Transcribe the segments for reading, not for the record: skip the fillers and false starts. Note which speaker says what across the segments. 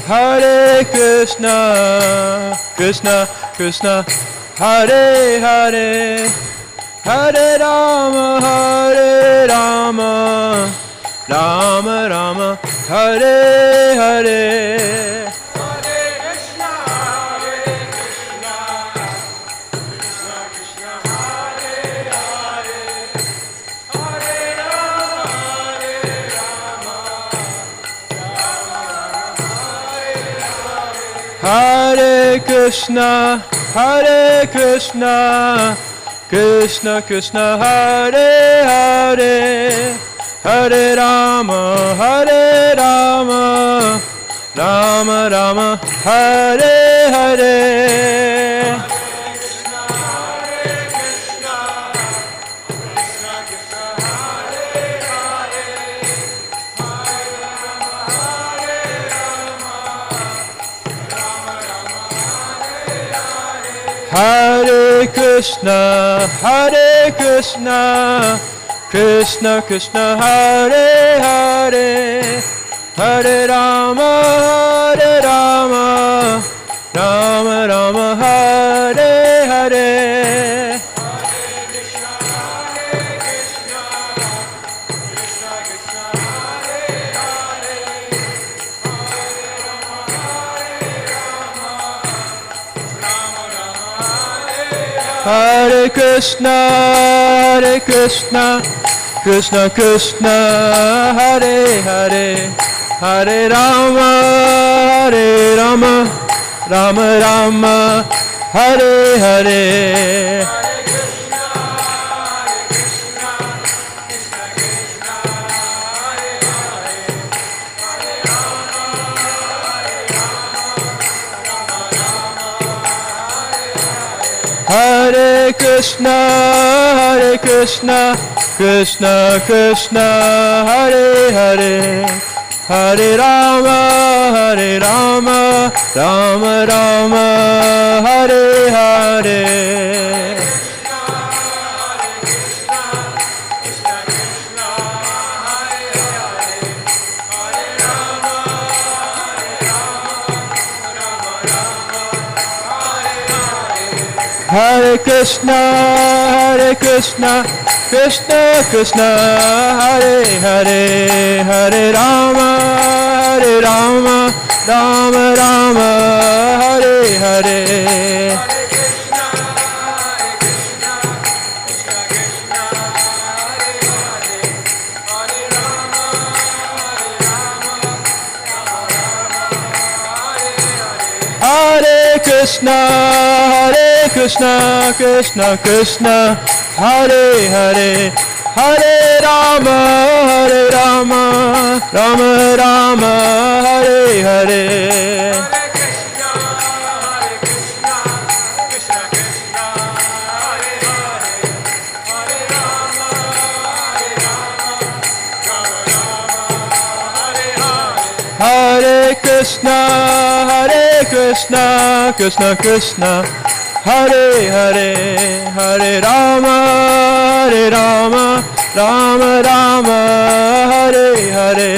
Speaker 1: Hare Krishna, Krishna Krishna, Hare Hare, Hare Rama, Rama Rama, Hare Hare. Hare Krishna, Hare Krishna, Krishna Krishna, Hare Hare, Hare Rama, Rama Rama, Hare Hare. Hare Krishna, Hare Krishna, Krishna Krishna, Hare Hare, Hare Rama, Rama Rama, Hare Hare. Hare Krishna, Hare Krishna, Krishna Krishna, Hare Hare, Hare Rama, Rama Rama, Hare Hare. Hare Krishna, Krishna Krishna, Hare Hare, Hare Rama, Rama Rama, Hare Hare. Hare Krishna, Krishna Krishna, Hare Hare, Hare Rama, Rama Rama, Hare Hare. Hare Krishna, Krishna Krishna, Hare Hare, Hare Rama, Rama Rama, Hare Hare. Hare Krishna, Krishna Krishna, Hare Hare, Hare Rama, Rama Rama, Hare Hare.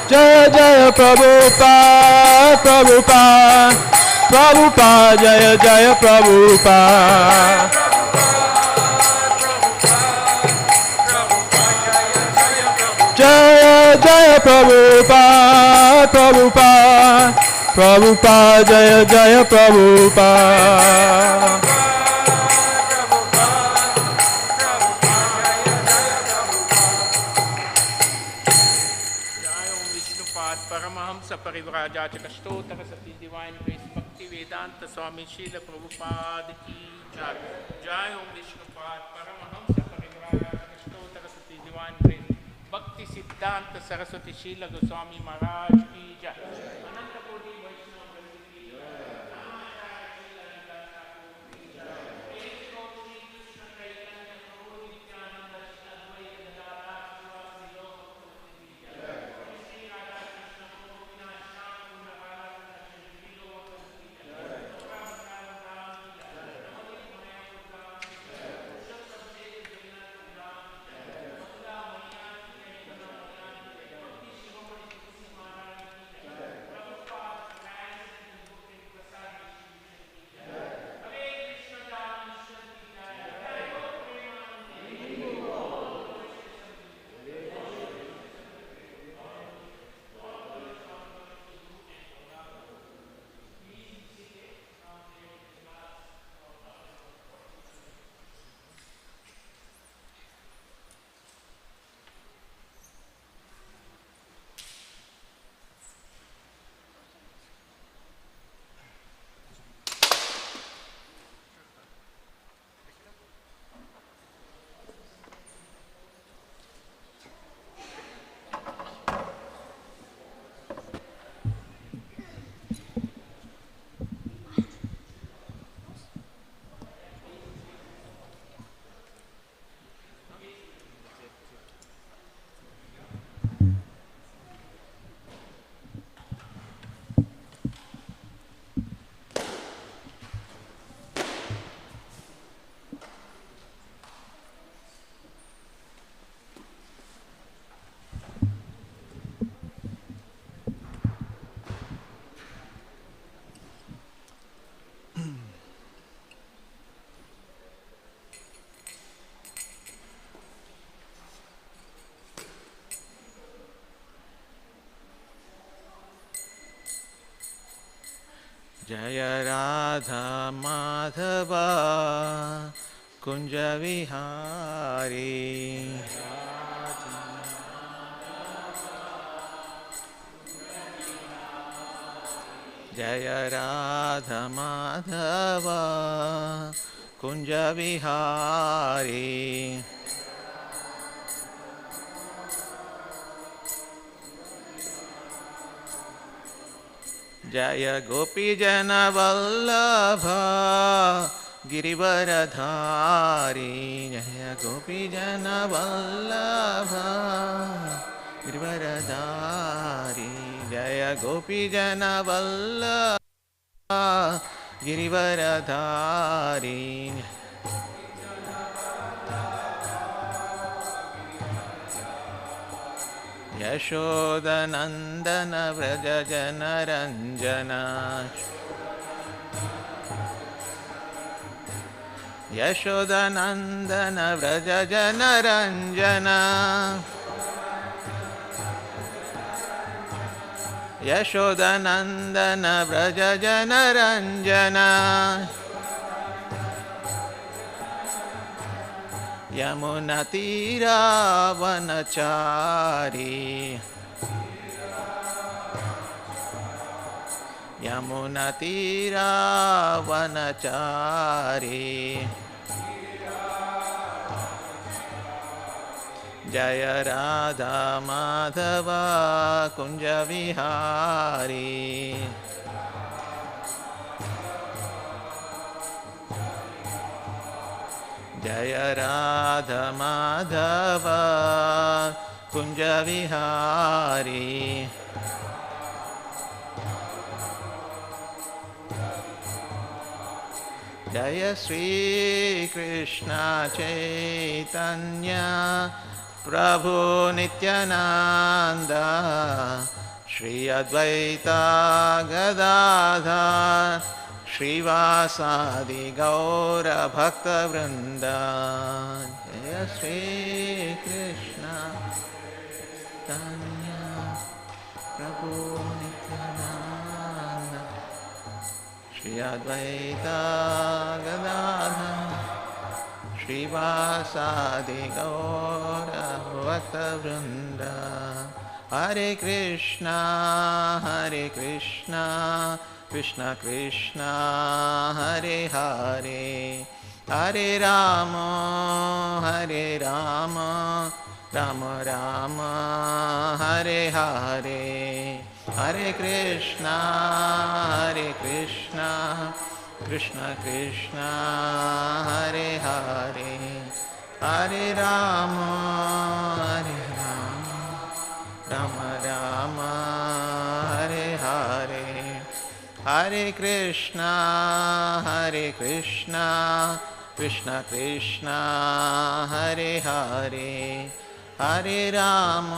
Speaker 1: Jaya Jaya Prabhupada, Prabhupada, Prabhupada, Jaya Jaya Prabhupada. Jaya Jaya Prabhupada, Prabhupada, Prabhupada, Jaya Jaya Prabhupada.
Speaker 2: Parivrajachastotra Sati Divine Grace Bhakti Vedanta Swami Srila Prabhupada ki Jai. Jai Om Vishnupad Paramahamsa Parivrajachastotra Sati Divine Grace Bhakti Siddhanta Saraswati Srila Goswami Maharaj ki Jai. Ananta Koti Vaishnava ki Jai.
Speaker 3: जय राधा माधवा कुंज विहारी जय राधा माधवा कुंज विहारी जय गोपी जन वल्लभ गिरिवरधारी जय गोपी जन वल्लभ गिरिवरधारी जय गोपी जन वल्लभ गिरिवरधारी यशोदनंदन व्रज जन रंजन यशोदनंदन व्रज जन रंजन यशोदनंदन व्रज जन रंजन यमुना तीरावनचारी यमुना तीरावनचारी जय राधा माधवा कुंज विहारी जय राधा माधवा कुंज विहारी जय श्री कृष्ण चैतन्य प्रभु नित्यानंद श्री अद्वैता गदाधर श्रीवासादि गौर भक्त वृंद जय श्री कृष्ण चैतन्य प्रभु नित्यानंद श्री अद्वैता गदाधर श्रीवासादि गौर भक्त वृंद हरे कृष्णा कृष्ण कृष्ण हरे हरे हरे राम राम राम हरे हरे हरे कृष्णा कृष्ण कृष्ण हरे हरे हरे राम राम राम हरे हरे हरे कृष्णा कृष्ण कृष्ण हरे हरे हरे राम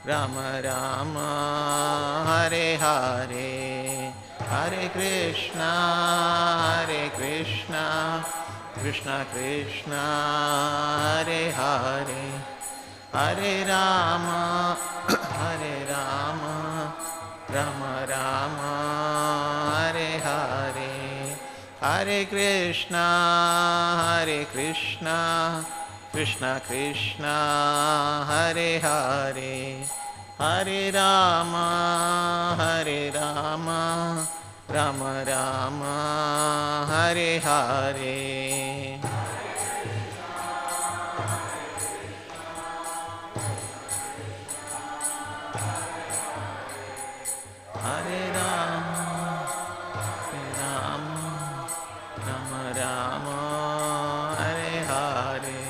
Speaker 3: राम राम हरे हरे हरे कृष्णा कृष्ण कृष्ण हरे हरे हरे राम राम राम हरे हरे हरे कृष्णा कृष्ण कृष्ण हरे हरे हरे राम राम राम हरे हरे हरे राम राम राम हरे हरे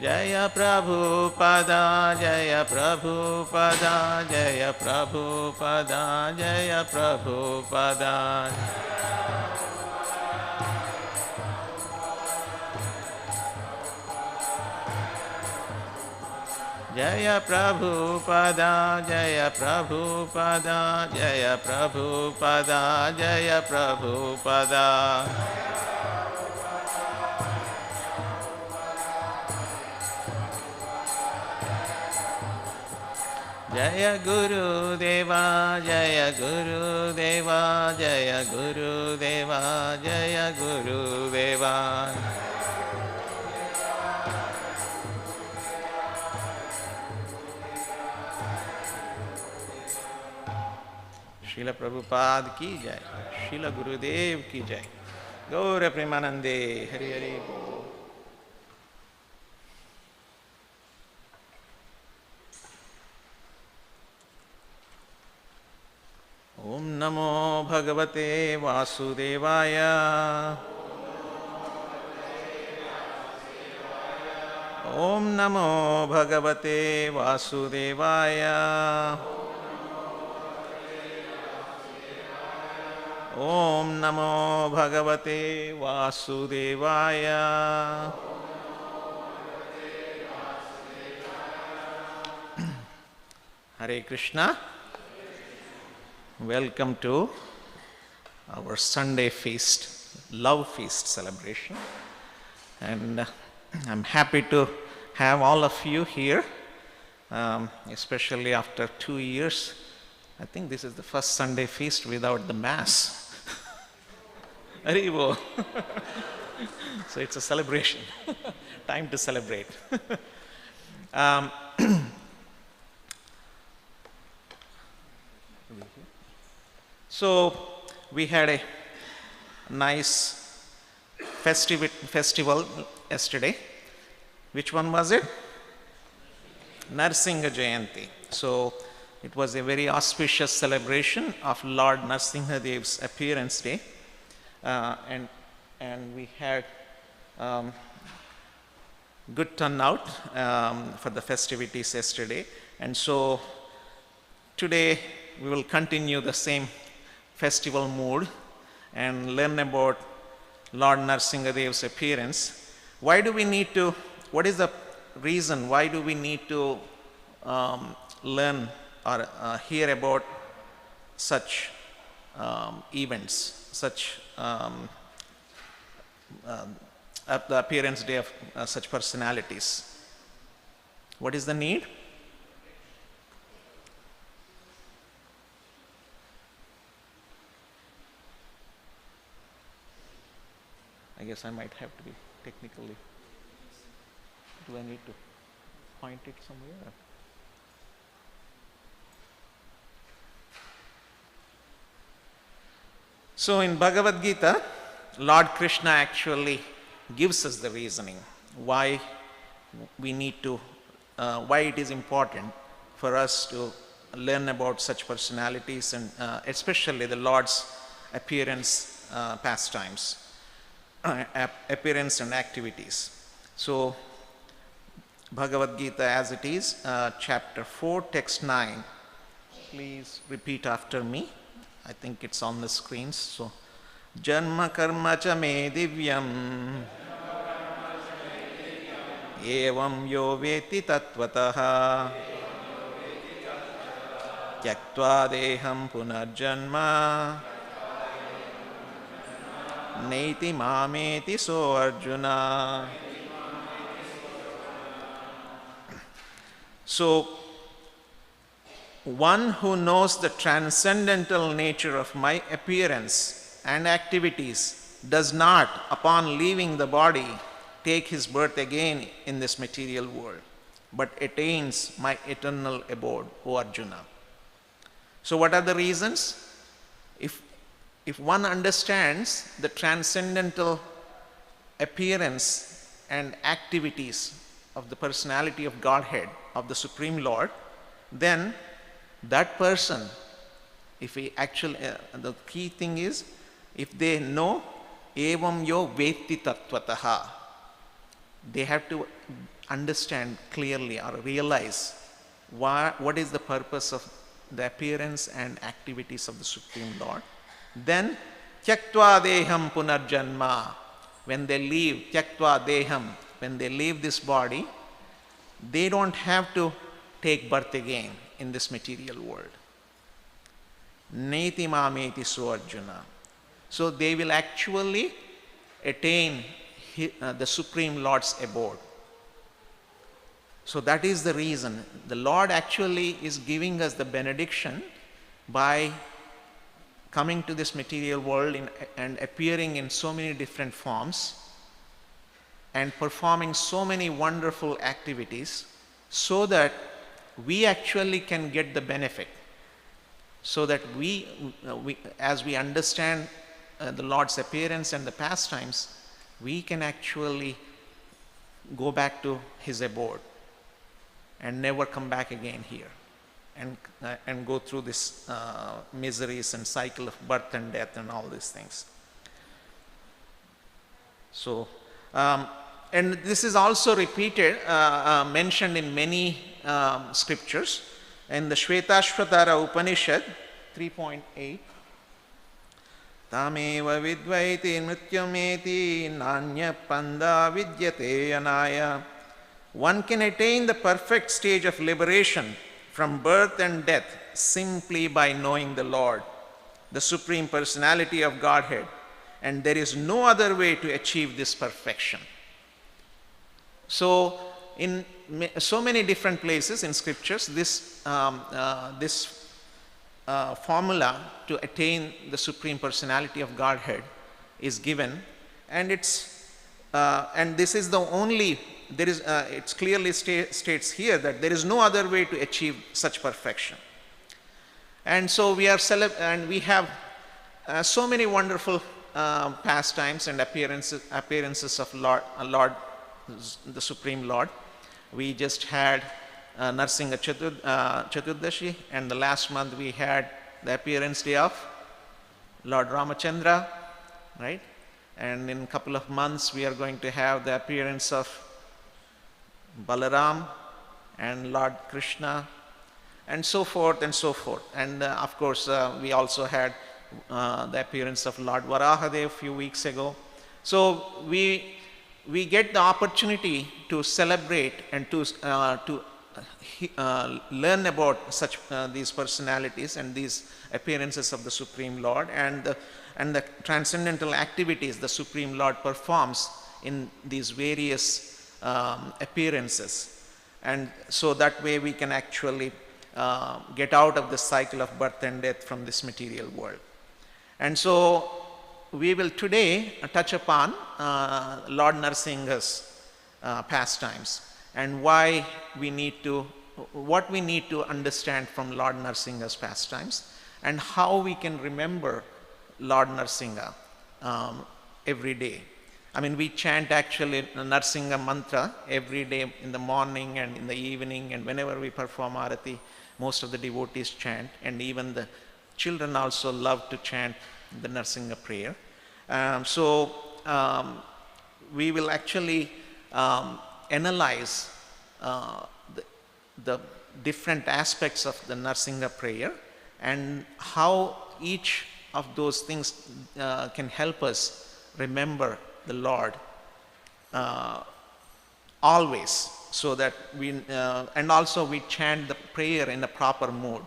Speaker 3: जय प्रभुपदा जय प्रभुपदा जय प्रभुपदा जय प्रभुपदा जय प्रभुपदा जय प्रभुपदा जय प्रभुपदा जय Prabhupada Jaya Guru Deva, Jaya Guru Deva, Jaya Guru Deva, Jaya Guru Deva. Srila Prabhupada ki jai, Srila Gurudev ki jai. Gaura Premanande, Hari Hari Bol. Om Namo Bhagavate Vasudevaya. Om Namo Bhagavate Vasudevaya. Om Namo Bhagavate Vasudevaya. Hare Krishna. Welcome to our Sunday feast, love feast celebration. And I'm happy to have all of you here, especially after 2 years. I think this is the first Sunday feast without the Mass. Haribo. So it's a celebration. Time to celebrate. So we had a nice festival yesterday. Which one was it? Nursingha Jayanti. So it was a very auspicious celebration of Lord Nrsimha Dev's appearance day. And we had good turnout for the festivities yesterday. And so today we will continue the same festival mood and learn about Lord Nrsimha Dev's appearance. Why do we need to, what is the reason, why do we need to learn or hear about such events, such the appearance day of such personalities? What is the need? I guess I might have to be technically. Do I need to point it somewhere? So in Bhagavad Gita, Lord Krishna actually gives us the reasoning why we need to, why it is important for us to learn about such personalities and especially the Lord's appearance pastimes. Appearance and activities. So, Bhagavad Gita as it is, chapter 4, text 9. Please repeat after me. I think it's on the screens. So, Janma karma cha me divyam evam yo veti tattvataha tyaktva deham punarjanma Naiti mameti so Arjuna. So, one who knows the transcendental nature of my appearance and activities does not, upon leaving the body, take his birth again in this material world, but attains my eternal abode, O Arjuna. So, what are the reasons? If one understands the transcendental appearance and activities of the personality of Godhead, of the Supreme Lord, then that person, if he actually, the key thing is, if they know evam yo veti tattvataha, they have to understand clearly or realize what is the purpose of the appearance and activities of the Supreme Lord. Then, tyaktva deham punarjanma, when they leave, tyaktva deham, when they leave this body, they don't have to take birth again in this material world. Neti mameti so Arjuna. So they will actually attain the Supreme Lord's abode. So that is the reason. The Lord actually is giving us the benediction by coming to this material world and appearing in so many different forms and performing so many wonderful activities so that we actually can get the benefit. So that as we understand the Lord's appearance and the pastimes, we can actually go back to His abode and never come back again here and go through this miseries and cycle of birth and death and all these things. So, and this is also repeated, mentioned in many scriptures. In the Shvetashvatara Upanishad 3.8, Tameva vidvaiti nrityameti nanya panda vidyate anaya. One can attain the perfect stage of liberation from birth and death simply by knowing the Lord, the Supreme Personality of Godhead, and there is no other way to achieve this perfection. So, in so many different places in scriptures, this formula to attain the Supreme Personality of Godhead is given, and this is the only. There is it clearly states here that there is no other way to achieve such perfection. And so we are and we have so many wonderful pastimes and appearances of Lord, the Supreme Lord. We just had Nursingha Chaturdashi, and the last month we had the appearance day of Lord Ramachandra, right? And in a couple of months we are going to have the appearance of Balaram and Lord Krishna, and so forth and so forth. And of course we also had the appearance of Lord Varahadev a few weeks ago. So we get the opportunity to celebrate and to learn about such these personalities and these appearances of the Supreme Lord and the transcendental activities the Supreme Lord performs in these various appearances, and so that way we can actually get out of the cycle of birth and death from this material world. And so we will today touch upon Lord Nrsimha's pastimes and what we need to understand from Lord Nrsimha's pastimes and how we can remember Lord Nrsimha every day. I mean, we chant actually Nrsimha mantra every day in the morning and in the evening, and whenever we perform arati, most of the devotees chant, and even the children also love to chant the Nrsimha prayer. So we will actually analyze the different aspects of the Nrsimha prayer and how each of those things can help us remember the Lord always, so that and also we chant the prayer in a proper mood.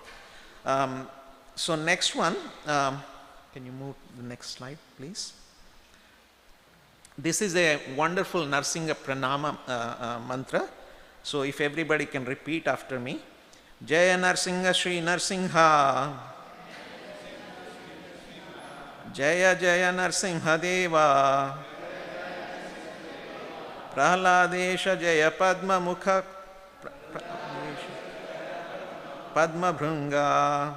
Speaker 3: So next one, can you move to the next slide, please? This is a wonderful Nrsimha Pranama mantra. So if everybody can repeat after me. Jaya Nrsimha Shri Nrsimha, Jaya Jaya Nrsimha Deva, Prahladesha Jaya Padma Mukha Padma Bhrunga.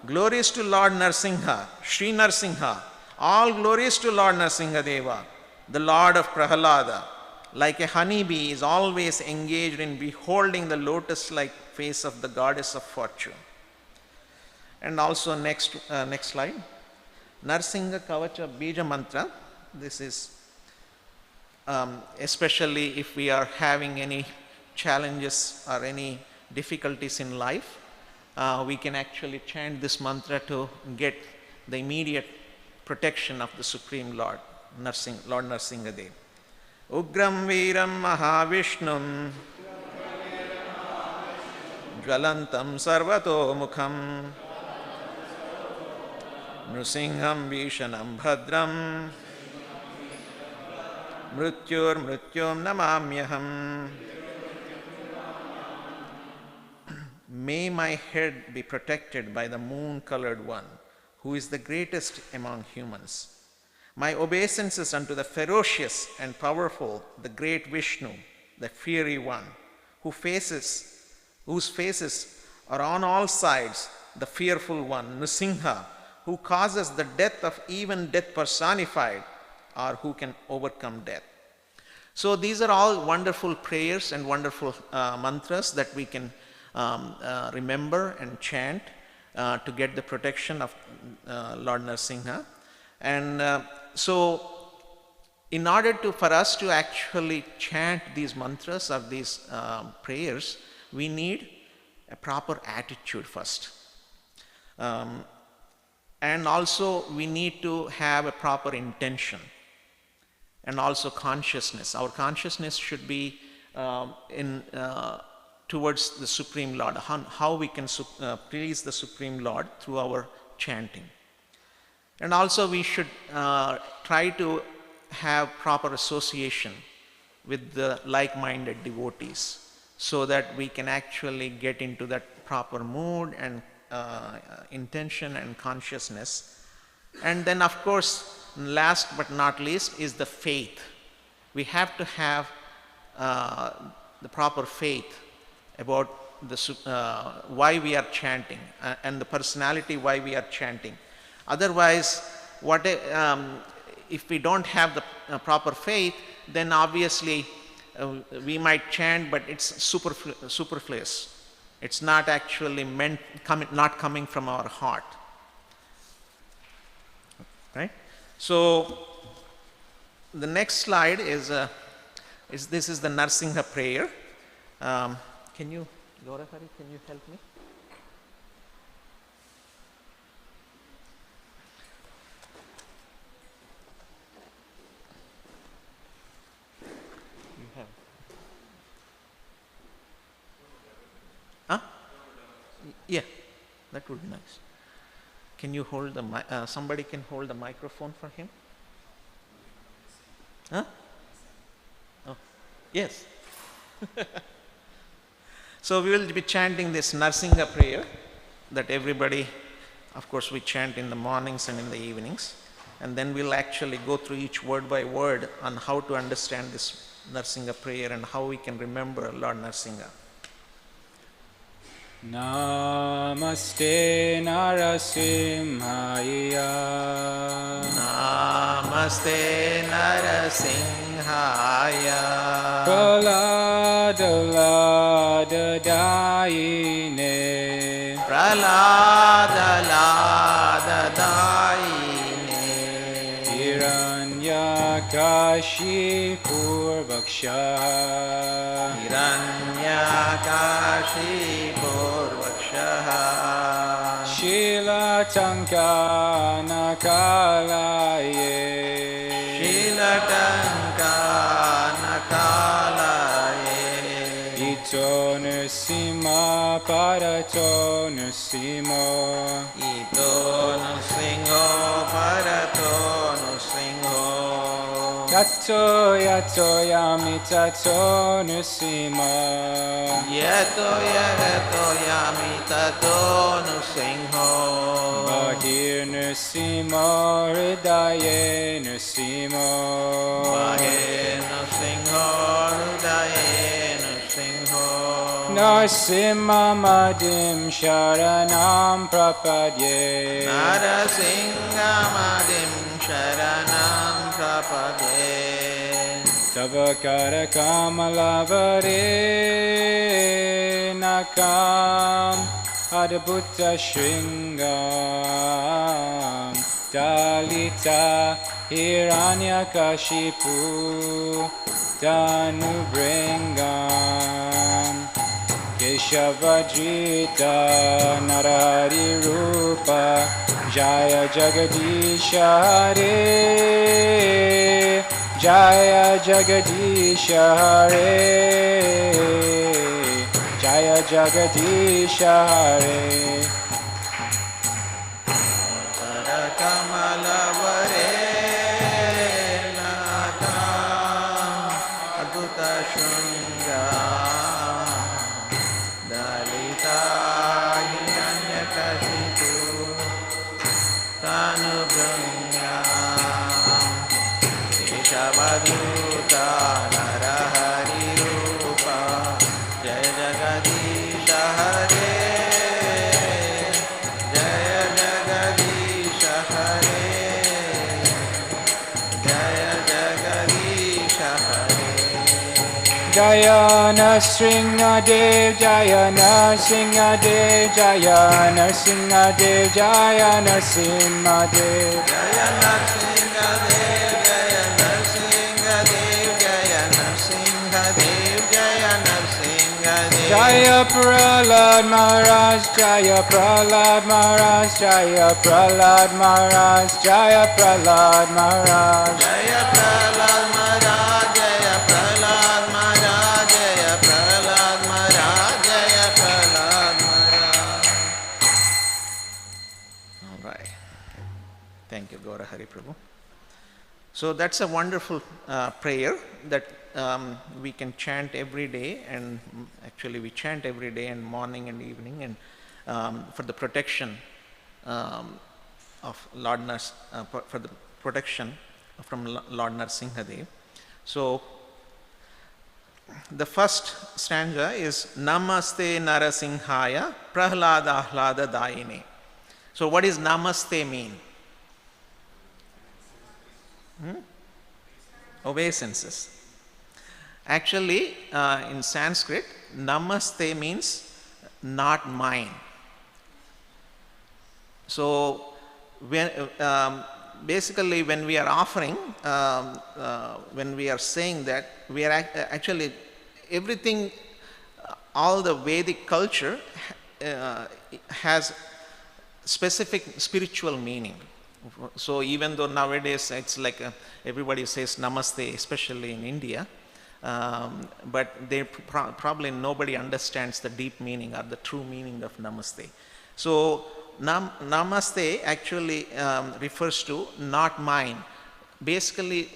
Speaker 3: Glories to Lord Nrsimha, Shri Nrsimha. All glories to Lord Nrsimha Deva, the Lord of Prahlada. Like a honeybee is always engaged in beholding the lotus-like face of the goddess of fortune. And also next slide. Nrsimha Kavacha Bija Mantra. This is especially if we are having any challenges or any difficulties in life, we can actually chant this mantra to get the immediate protection of the Supreme Lord, Lord Nrsimha Dev. Ugram Viram Mahavishnum Jvalantam Sarvato Mukham Nrsingham Vishanam Bhadram Mrityur Mrityum Namamyaham. May my head be protected by the moon-colored one, who is the greatest among humans. My obeisances unto the ferocious and powerful, the great Vishnu, the fiery one, whose faces are on all sides, the fearful one, Nrsimha, who causes the death of even death personified, or who can overcome death. So these are all wonderful prayers and wonderful mantras that we can remember and chant to get the protection of Lord Nrsimha. And so in order for us to actually chant these mantras or these prayers, we need a proper attitude first. And also we need to have a proper intention and also consciousness. Our consciousness should be towards the Supreme Lord, how we can please the Supreme Lord through our chanting. And also we should try to have proper association with the like-minded devotees so that we can actually get into that proper mood and intention and consciousness. And then of course, last but not least is the faith. We have to have the proper faith about why we are chanting and the personality why we are chanting. Otherwise, if we don't have the proper faith, then obviously we might chant, but it's superfluous. It's not actually not coming from our heart. Right? So the next slide is the Nursingha Prayer. Can you, Gaura Hari, can you help me? You have. Huh? Yeah, that would be nice. Can you hold the somebody can hold the microphone for him? Huh? Oh, yes. So we will be chanting this Nursingha Prayer that everybody, of course, we chant in the mornings and in the evenings. And then we'll actually go through each word by word on how to understand this Nursingha Prayer and how we can remember Lord Nrsimha.
Speaker 1: Namaste Nrsimhaya.
Speaker 3: Namaste Nrsimhaya.
Speaker 1: Prahlada Lada Dayine.
Speaker 3: Prahlada Lada Dayine.
Speaker 1: Hiranyakashipur Workshop.
Speaker 3: Hiranyakashipur Workshop.
Speaker 1: Shilatanka Nakalaye.
Speaker 3: Shilatanka Nakalaye.
Speaker 1: Ito Nrsimha Parato Nrsimha.
Speaker 3: Ito Nrsimha Parato Nrsimha.
Speaker 1: Yato Yato Yami Tato Nrsimha.
Speaker 3: Yato Yato Yami Tato Nrsimha.
Speaker 1: Bahir Nrsimha Hridaye Nrsimha.
Speaker 3: Bahir Nrsimha Hridaye Nrsimha.
Speaker 1: Nrsimha Madim Sharanam Prapadye.
Speaker 3: Nrsimha Madim Sharanam Prapadye.
Speaker 1: Tavakara Kamalavare Nakam Adbhuta Shringam Dalita Hiranyakashipur Danubringam Keshavajita Narari Rupa Jaya Jagadisha Hare Jaya Jagadisha Hare Jaya Jagadisha Hare. Kamala Vare Nata
Speaker 3: Rishabhaduta Narahari Rupa Jaya Jagadisha Hare Jaya Jagadisha Hare Jaya Jagadisha Hare
Speaker 1: Jaya Nrsimha Dev, Jaya Nrsimha Dev, Jaya Nrsimha Dev, Jaya Nrsimha Dev.
Speaker 3: Jaya Nrsimha Dev, Jaya Nrsimha Dev, Jaya Nrsimha Dev, Jaya Nrsimha Dev.
Speaker 1: Jaya Prahlada Maharaj, Jaya Prahlada Maharaj, Jaya Prahlada Maharaj, Jaya Prahlada Maharaj.
Speaker 3: Jaya Prahlada Maharaj, Jaya Prahlada Maharaj, Jaya Prahlada Maharaj, Jaya Prahlada Maharaj. All right. Thank you, Gaura Hari Prabhu. So that's a wonderful prayer that we can chant every day, and actually we chant every day and morning and evening, and for the protection of Lord for the protection from Lord Nrsimha Dev. So the first stanza is Namaste Nrsimhaya Prahlada Ahlada Dayine. So what does Namaste mean? Obeisances. Actually, in Sanskrit, Namaste means not mine. So, basically, when we are offering, when we are saying that, we are actually everything, all the Vedic culture has specific spiritual meaning. So even though nowadays it's like everybody says Namaste, especially in India, but they probably nobody understands the deep meaning or the true meaning of Namaste. So Namaste actually refers to not mine, basically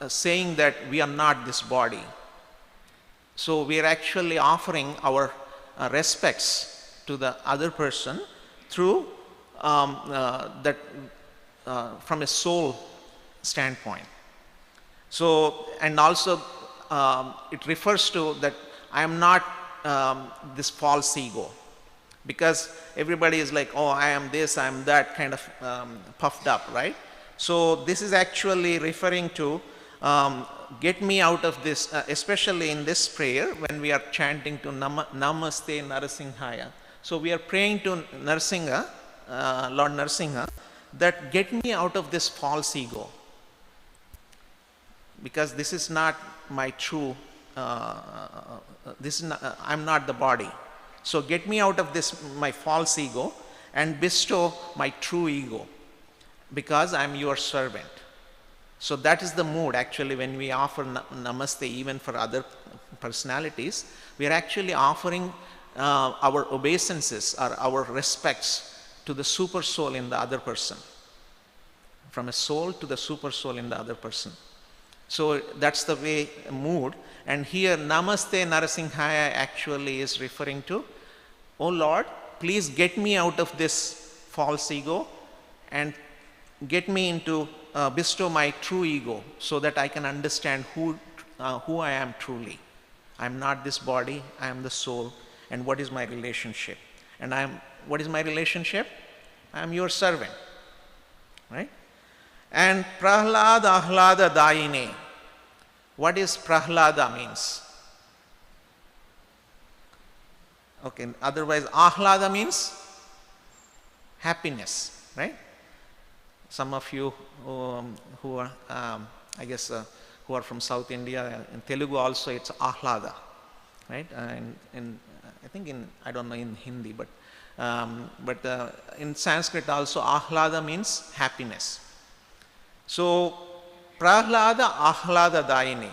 Speaker 3: saying that we are not this body. So we are actually offering our respects to the other person through that from a soul standpoint. So, and also it refers to that I am not this false ego, because everybody is like, oh, I am this, I am that, kind of puffed up, right? So this is actually referring to get me out of this, especially in this prayer when we are chanting to Namaste Nrsimhaya. So we are praying to Nrsimha, Lord Nrsimha, that get me out of this false ego, because this is not my true, this is not, I'm not the body. So get me out of this my false ego and bestow my true ego, because I'm your servant. So that is the mood actually when we offer Namaste, even for other personalities. We are actually offering our obeisances or our respects to the super soul in the other person, from a soul to the super soul in the other person. So that's the way mood. And here Namaste Nrsimhaya actually is referring to, oh Lord, please get me out of this false ego and get me into bestow my true ego, so that I can understand who I am truly. I am not this body, I am the soul, and what is my relationship? And what is my relationship? I am your servant, right? And Prahlada Ahlada Dayine. What is Prahlada means? Okay, otherwise Ahlada means happiness, right? Some of you who are, I guess, who are from South India, in Telugu also it's Ahlada, right? And I think I don't know in Hindi, but in Sanskrit also Ahlada means happiness. So Prahlada Ahlada Dayini.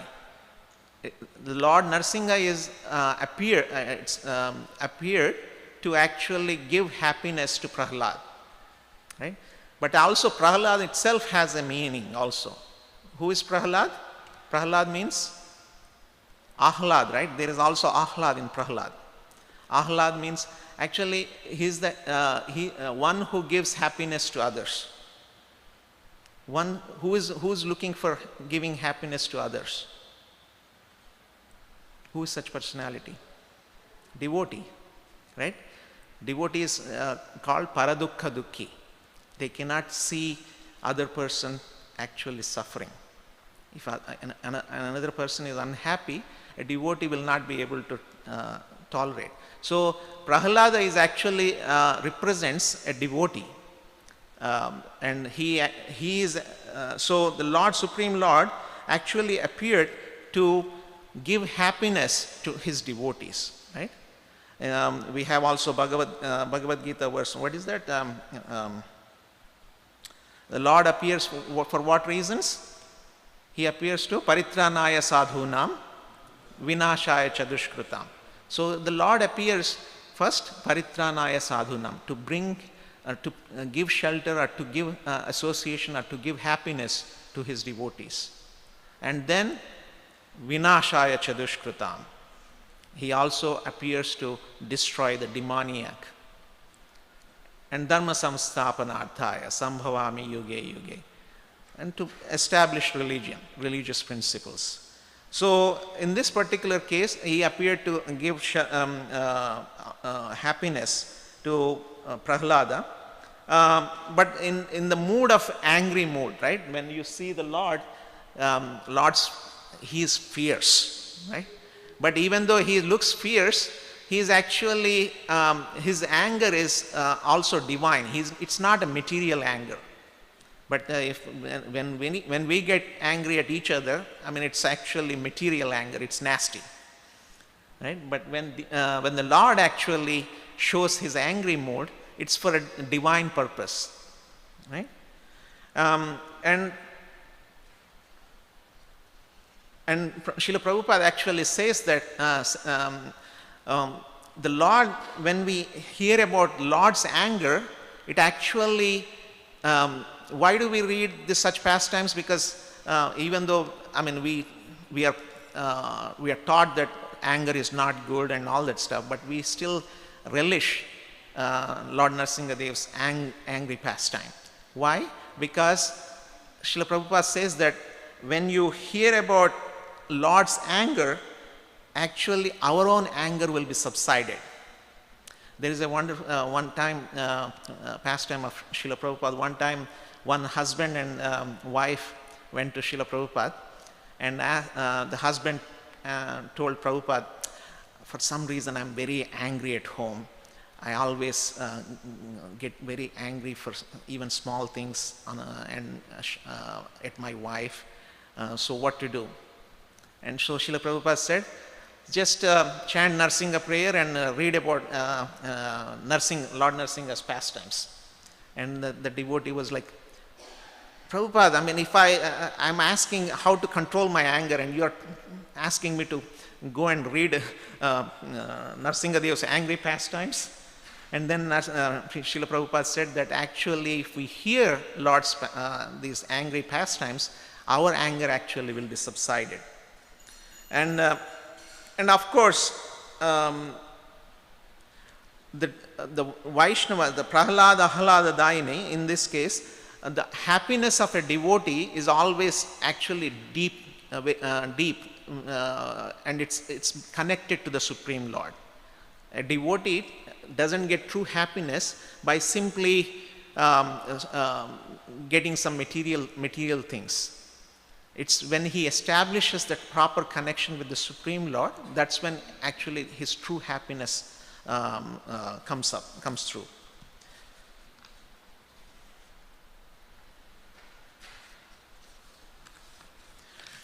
Speaker 3: The Lord Nrsimha is appeared to actually give happiness to Prahlada, right? But also Prahlada itself has a meaning also. Who is Prahlada? Prahlada means Ahlad, right? There is also Ahlad in Prahlada. Ahlad means actually he's the one who gives happiness to others. One who is looking for giving happiness to others. Who is such personality? Devotee, right? Devotee is called paradukha dukhi. They cannot see other person actually suffering. If another person is unhappy, a devotee will not be able to tolerate. So Prahlada is actually represents a devotee, and he is so the Lord, Supreme Lord, actually appeared to give happiness to his devotees, right? We have also Bhagavad Gita verse. What is that? The Lord appears for what reasons? He appears to paritranaya sadhunam vinashaya chadushkrutam. So the Lord appears first paritranaya sadhunam, to bring to give shelter, or to give association, or to give happiness to his devotees. And then vinashaya chadushkrutam, he also appears to destroy the demoniac. And dharma samsthapanarthaya sambhavami yuge yuge, and to establish religious principles. So in this particular case, he appeared to give happiness to Prahlada, but in the mood of angry mood, right? When you see the Lord, he is fierce, right? But even though he looks fierce, he is actually, his anger is also divine. It's not a material anger. But when we get angry at each other, I mean, it's actually material anger. It's nasty, right? But when the Lord actually shows his angry mood, it's for a divine purpose, right? And Srila Prabhupada actually says that the Lord, when we hear about Lord's anger, it actually, why do we read such pastimes? Because even though, I mean, we are taught that anger is not good and all that stuff, but we still relish Lord Nrsimha Dev's angry pastime. Why? Because Srila Prabhupada says that when you hear about Lord's anger, actually our own anger will be subsided. There is a wonderful one time pastime of Srila Prabhupada. One time, one husband and wife went to Srila Prabhupada, and the husband told Prabhupada, for some reason I'm very angry at home. I always get very angry for even small things at my wife. So what to do? And so Srila Prabhupada said, just chant Nrsimha Prayer and read about Lord Nrsimha's pastimes. And the devotee was like, Prabhupada, I mean, if I'm asking how to control my anger, and you're asking me to go and read Nrsimha Dev's angry pastimes. And then Srila Prabhupada said that actually if we hear Lord's these angry pastimes, our anger actually will be subsided. And of course, the Vaishnava, the Prahlada Ahlada Dayini, in this case, the happiness of a devotee is always actually deep, and it's connected to the Supreme Lord. A devotee doesn't get true happiness by simply getting some material things. It's when he establishes that proper connection with the Supreme Lord, that's when actually his true happiness comes through.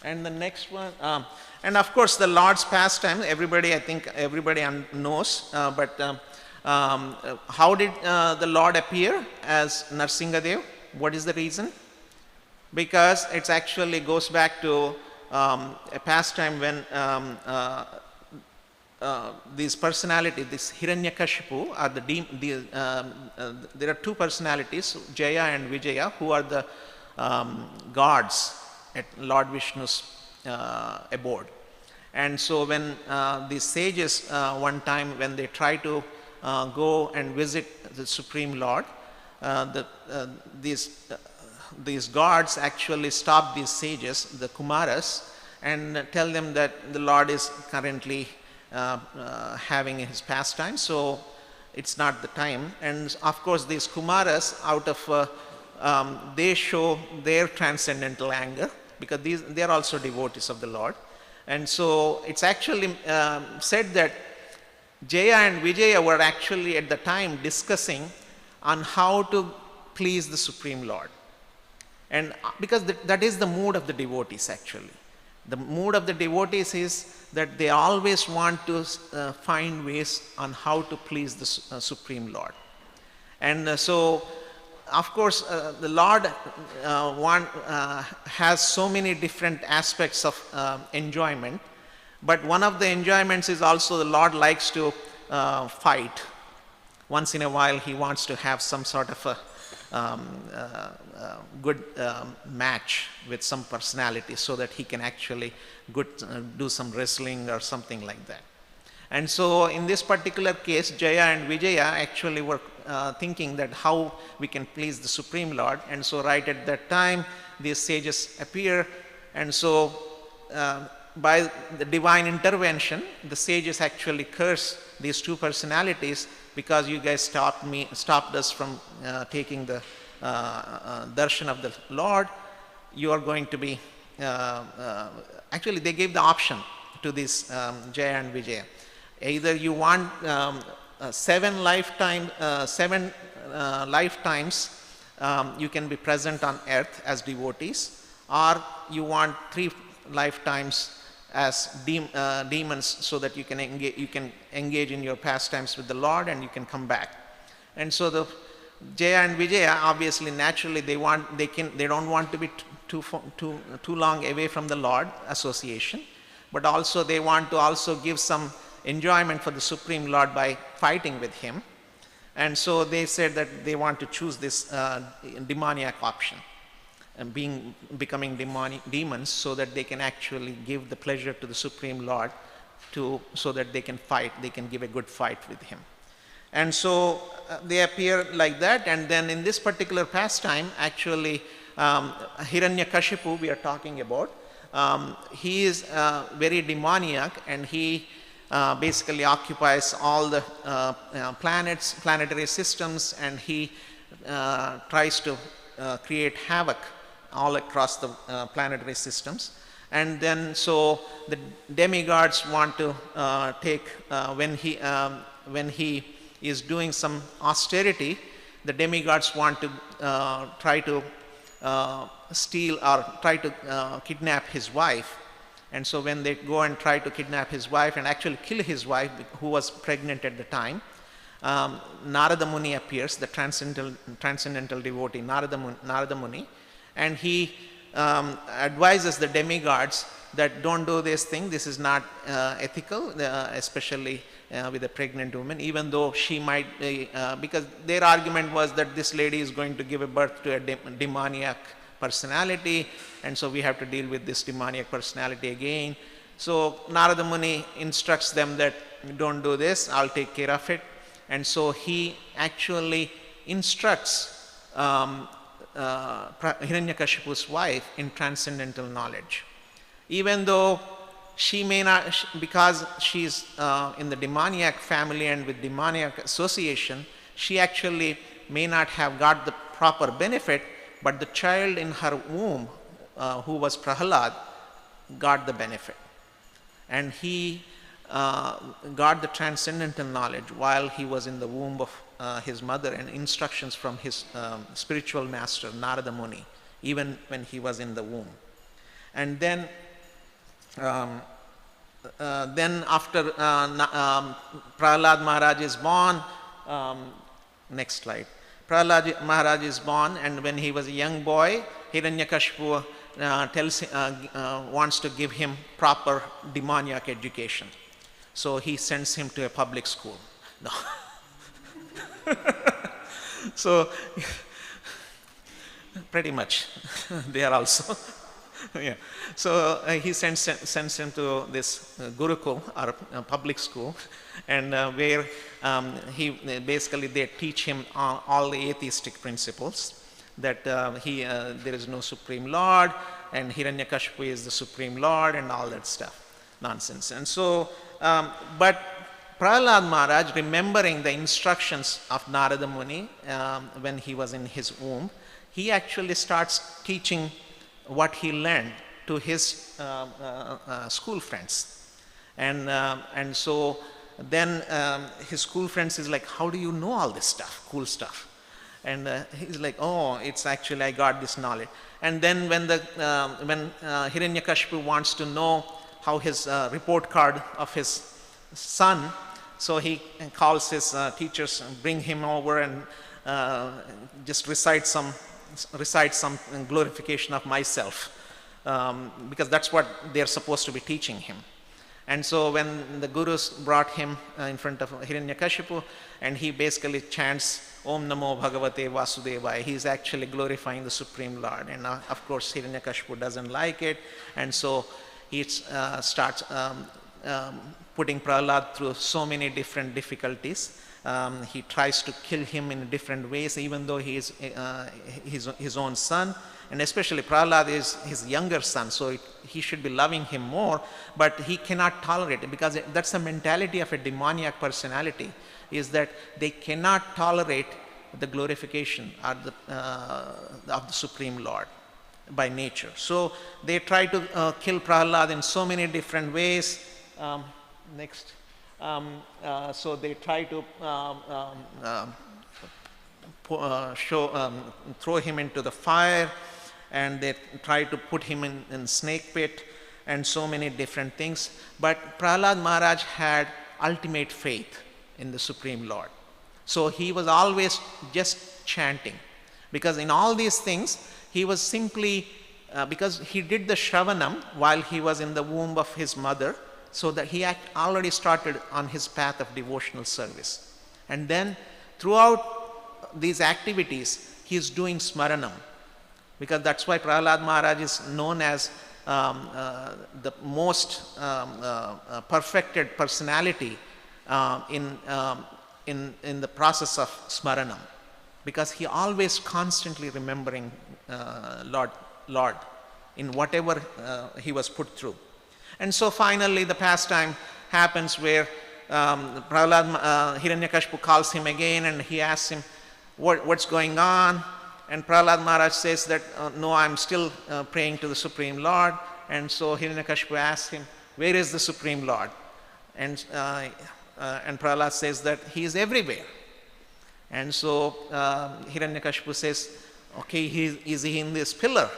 Speaker 3: And the next one, and of course the Lord's pastime, I think everybody knows, but how did the Lord appear as Nrsimha Dev? What is the reason? Because it actually goes back to a pastime when this personality, this Hiranyakashipur, are there are two personalities, Jaya and Vijaya, who are the gods at Lord Vishnu's abode. And so when these sages one time when they try to go and visit the Supreme Lord, these these gods actually stop these sages, the Kumaras, and tell them that the Lord is currently having his pastime, so it's not the time. And of course these Kumaras, out of they show their transcendental anger, because they are also devotees of the Lord. And so it's actually said that Jaya and Vijaya were actually at the time discussing on how to please the Supreme Lord. And because that is the mood of the devotees actually. The mood of the devotees is that they always want to find ways on how to please the Supreme Lord. And so, of course, the Lord has so many different aspects of enjoyment, but one of the enjoyments is also the Lord likes to fight. Once in a while he wants to have some sort of a good match with some personality, so that he can actually do some wrestling or something like that. And so in this particular case, Jaya and Vijaya actually were thinking that how we can please the Supreme Lord. And so right at that time these sages appear, and so by the divine intervention the sages actually curse these two personalities, because you guys stopped us from taking the darshan of the Lord. You are going to be actually they gave the option to this Jaya and Vijaya. Either you want 7 lifetimes you can be present on earth as devotees, or you want 3 lifetimes as demons, so that you can engage in your pastimes with the Lord and you can come back. And so the Jaya and Vijaya, obviously naturally they don't want to be too long away from the Lord association, but also they want to also give some enjoyment for the Supreme Lord by fighting with him. And so they said that they want to choose this demoniac option, and becoming demons, so that they can actually give the pleasure to the Supreme Lord, so that they can fight, they can give a good fight with him. And so they appear like that. And then in this particular pastime, actually Hiranyakashipu we are talking about, he is very demoniac, and he basically occupies all the planetary systems, and he tries to create havoc all across the planetary systems. And then so the demigods want to take, when he is doing some austerity, the demigods want to try to steal or try to kidnap his wife. And so when they go and try to kidnap his wife and actually kill his wife, who was pregnant at the time, Narada Muni appears, the transcendental devotee Narada Muni, and he advises the demigods that don't do this thing, this is not ethical, especially with a pregnant woman, even though she might, because their argument was that this lady is going to give a birth to a demoniac personality, and so we have to deal with this demoniac personality again. So Narada Muni instructs them that don't do this, I'll take care of it. And so he actually instructs Hiranyakashipu's wife in transcendental knowledge. Even though she may not, because she's in the demoniac family and with demoniac association, she actually may not have got the proper benefit, but the child in her womb, who was Prahlada, got the benefit. And he got the transcendental knowledge while he was in the womb of his mother, and instructions from his spiritual master, Narada Muni, even when he was in the womb. And then after Prahlada Maharaj is born, next slide. Prahlada Maharaj is born, and when he was a young boy, Hiranyakashipu wants to give him proper demoniac education. So he sends him to a public school. No. So pretty much they are also yeah. So he sends him to this Gurukul, or public school, and where they teach him all the atheistic principles. that there is no Supreme Lord, and Hiranyakashipu is the Supreme Lord, and all that stuff, nonsense. And so, but Prahlad Maharaj, remembering the instructions of Narada Muni when he was in his womb, he actually starts teaching what he learned to his school friends. And so then his school friends is like, how do you know all this stuff, cool stuff? And he's like, oh, it's actually I got this knowledge. And then when Hiranyakashipu wants to know how his report card of his son, so he calls his teachers and bring him over and just recite some glorification of myself, because that's what they're supposed to be teaching him. And so when the gurus brought him in front of Hiranyakashipu, and he basically chants Om Namo Bhagavate Vasudevaya, he's actually glorifying the Supreme Lord. And of course Hiranyakashipu doesn't like it, and so he starts putting Prahlad through so many different difficulties. He tries to kill him in different ways, even though he is his own son. And especially Prahlad is his younger son, so he should be loving him more, but he cannot tolerate it, because that's the mentality of a demoniac personality, is that they cannot tolerate the glorification of the Supreme Lord by nature. So they try to kill Prahlad in so many different ways. So they try to throw him into the fire, and they try to put him in snake pit, and so many different things. But Prahlad Maharaj had ultimate faith in the Supreme Lord. So he was always just chanting, because in all these things he was simply, because he did the Shravanam while he was in the womb of his mother, so that he already started on his path of devotional service. And then throughout these activities he is doing Smaranam, because that's why Prahlad Maharaj is known as the most perfected personality in the process of Smaranam, because he always constantly remembering Lord in whatever he was put through. And so finally the pastime happens where Hiranyakashipu calls him again, and he asks him what's going on. And Prahlad Maharaj says that, no, I'm still praying to the Supreme Lord. And so Hiranyakashipu asks him, where is the Supreme Lord? And Prahlad says that he is everywhere. And so Hiranyakashipu says, okay, is he in this pillar?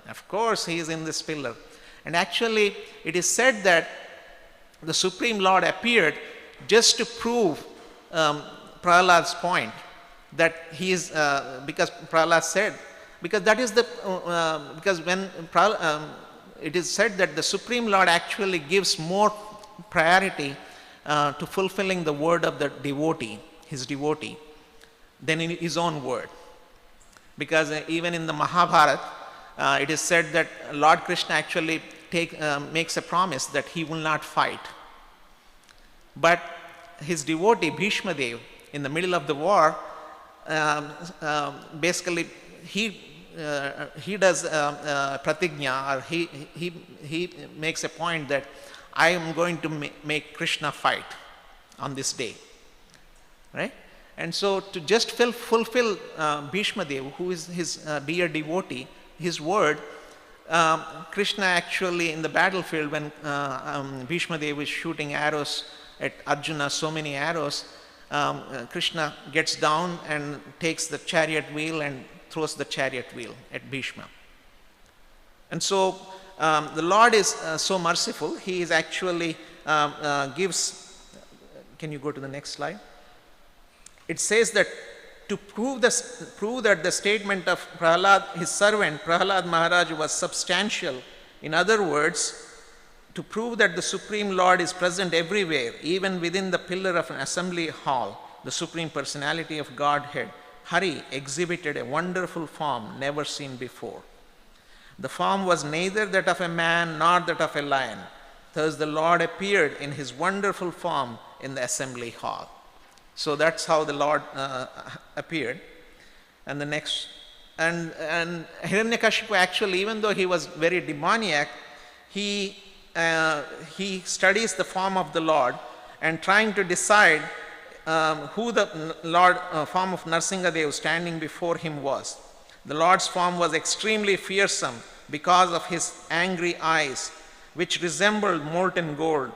Speaker 3: Of course he is in this pillar. And actually it is said that the Supreme Lord appeared just to prove Prahlad's point, that he is, because Prahlad said, because that is the, because when it is said that the Supreme Lord actually gives more priority to fulfilling the word of the devotee, his devotee, than in his own word. Because even in the Mahabharata, it is said that Lord Krishna actually makes a promise that he will not fight. But his devotee Bhishma Dev, in the middle of the war, basically he does pratigna, or he makes a point that I am going to make Krishna fight on this day, right? And so to just fulfill Bhishma Dev, who is his dear devotee, his word, Krishna actually in the battlefield, when Bhishma Dev is shooting arrows at Arjuna, so many arrows, Krishna gets down and takes the chariot wheel and throws the chariot wheel at Bhishma. And so the Lord is so merciful, he is actually gives, can you go to the next slide? It says that to prove that the statement of Prahlad, his servant, Prahlad Maharaj, was substantial, in other words, to prove that the Supreme Lord is present everywhere, even within the pillar of an assembly hall, the Supreme Personality of Godhead, Hari exhibited a wonderful form never seen before. The form was neither that of a man nor that of a lion. Thus the Lord appeared in his wonderful form in the assembly hall. So that's how the Lord appeared. And the next And Hiranyakashipu actually, even though he was very demoniac, he studies the form of the Lord and trying to decide who the Lord form of Nrsimha Dev standing before him was. The Lord's form was extremely fearsome because of his angry eyes, which resembled molten gold,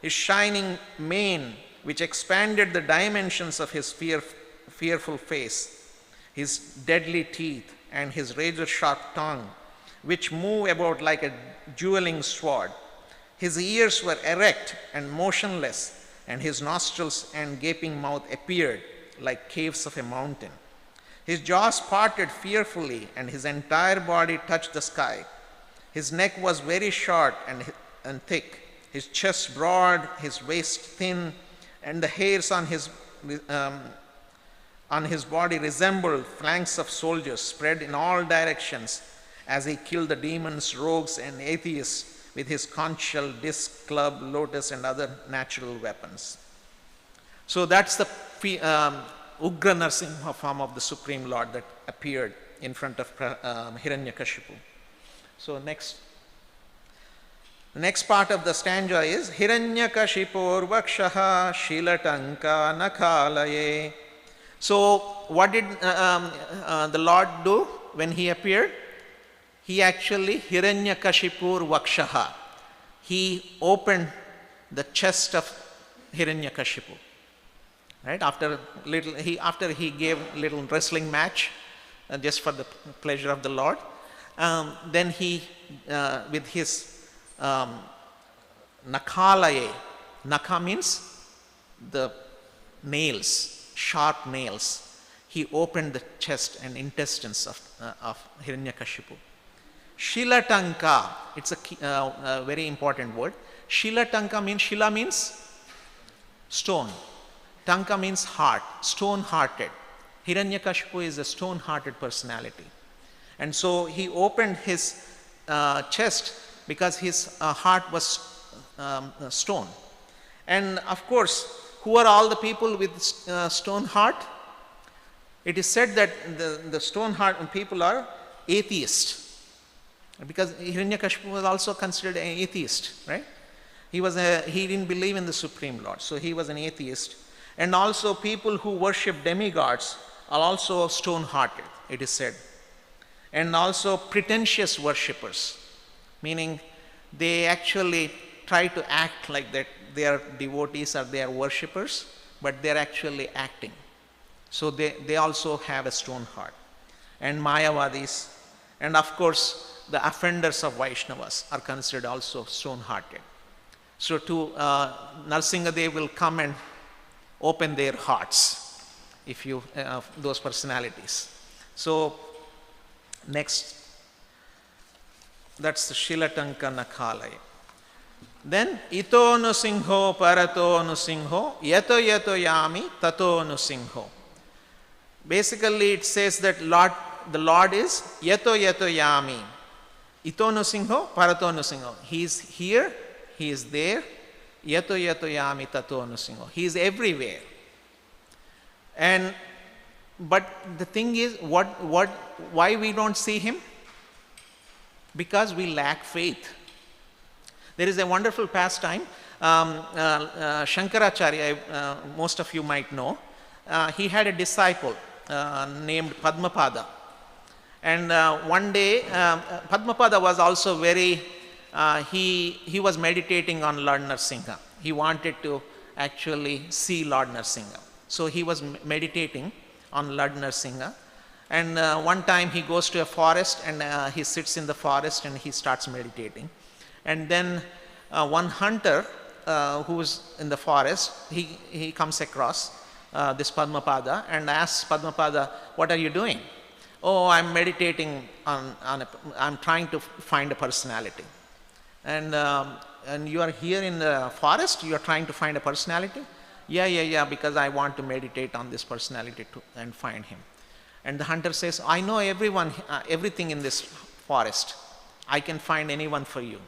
Speaker 3: his shining mane, which expanded the dimensions of his fearful face, his deadly teeth, and his razor-sharp tongue, which move about like a dueling sword. His ears were erect and motionless, and his nostrils and gaping mouth appeared like caves of a mountain. His jaws parted fearfully, and his entire body touched the sky. His neck was very short and thick, his chest broad, his waist thin, and the hairs on his body resembled flanks of soldiers spread in all directions as he killed the demons, rogues, and atheists with his conch shell, disc, club, lotus, and other natural weapons. So that's the Ugra Nrsimha form of the Supreme Lord that appeared in front of Hiranyakashipu. So the next part of the stanza is Hiranyakashipur Workshop Shilatanka Nakhalaye. So what did the Lord do when he appeared? He actually Hiranyakashipur Workshop. He opened the chest of Hiranyakashipu. Right? After he gave a little wrestling match just for the pleasure of the Lord, then he with his Nakhalaye, Nakha means the nails, sharp nails. He opened the chest and intestines of Hiranyakashipu. Shilatanka, it's a very important word. Shilatanka means, Shila means stone. Tanka means heart, stone-hearted. Hiranyakashipu is a stone-hearted personality. And so he opened his chest because his heart was stone. And of course, who are all the people with stone heart? It is said that the stone heart people are atheists. Because Hiranyakashipu was also considered an atheist, right? He didn't believe in the Supreme Lord, so he was an atheist. And also people who worship demigods are also stone-hearted, it is said. And also pretentious worshippers, meaning they actually try to act like that they are devotees or they are worshippers, but they are actually acting. So they also have a stone heart. And Mayavadis, and of course the offenders of Vaishnavas are considered also stone-hearted. So to Nrsimha Dev will come and open their hearts, if you those personalities. So next, that's the Shilatanka Nakhalaya. Then ito nusingho parato nusingho yato yato yami tato nusingho. Basically it says that the Lord is yato yato yami. Ito nusingho parato nusingho. He is here, he is there. Yato yato yami tato nusingho. He is everywhere. But the thing is, why we don't see him? Because we lack faith. There is a wonderful pastime. Shankaracharya, most of you might know. He had a disciple named Padmapada. And one day, Padmapada was also very, he was meditating on Lord Nrsimha. He wanted to actually see Lord Nrsimha. So he was meditating on Lord Nrsimha. And one time he goes to a forest and he sits in the forest and he starts meditating. And then one hunter who is in the forest, he comes across this Padmapada and asks Padmapada, "What are you doing?" "Oh, I'm meditating I'm trying to find a personality." And you are here in the forest, you are trying to find a personality? Yeah, because I want to meditate on this personality and find him. And the hunter says, "I know everything in this forest. I can find anyone for you."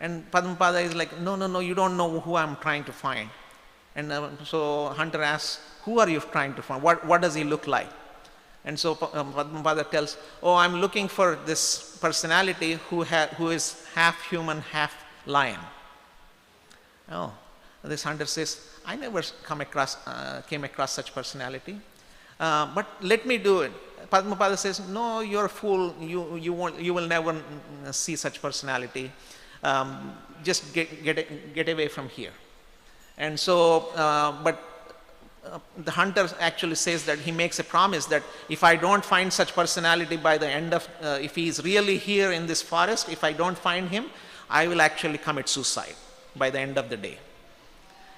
Speaker 3: And Padmapada is like, no, you don't know who I'm trying to find. And so hunter asks, "Who are you trying to find? What does he look like?" And so Padmapada tells, oh, I'm looking for this personality who is half human, half lion. Oh, this hunter says, I never came across such personality, but let me do it. Padmapada says, no, you're a fool, you will never see such personality. Just get away from here. And so, but the hunter actually says that he makes a promise that if I don't find such personality by the end of, if he is really here in this forest, if I don't find him, I will actually commit suicide by the end of the day.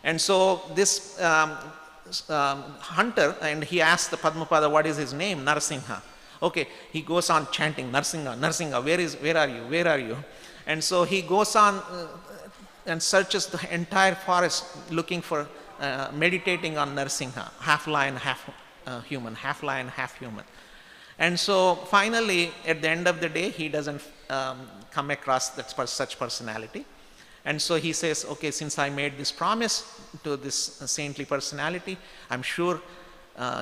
Speaker 3: And so this hunter, and he asks the Padmapada, what is his name? Nrsimha. Okay, he goes on chanting, Nursingha, Nursingha, where are you, where are you? And so he goes on and searches the entire forest looking for, meditating on Nursingha, half lion, half human, half lion, half human. And so finally, at the end of the day, he doesn't come across such personality. And so he says, okay, since I made this promise to this saintly personality, I'm sure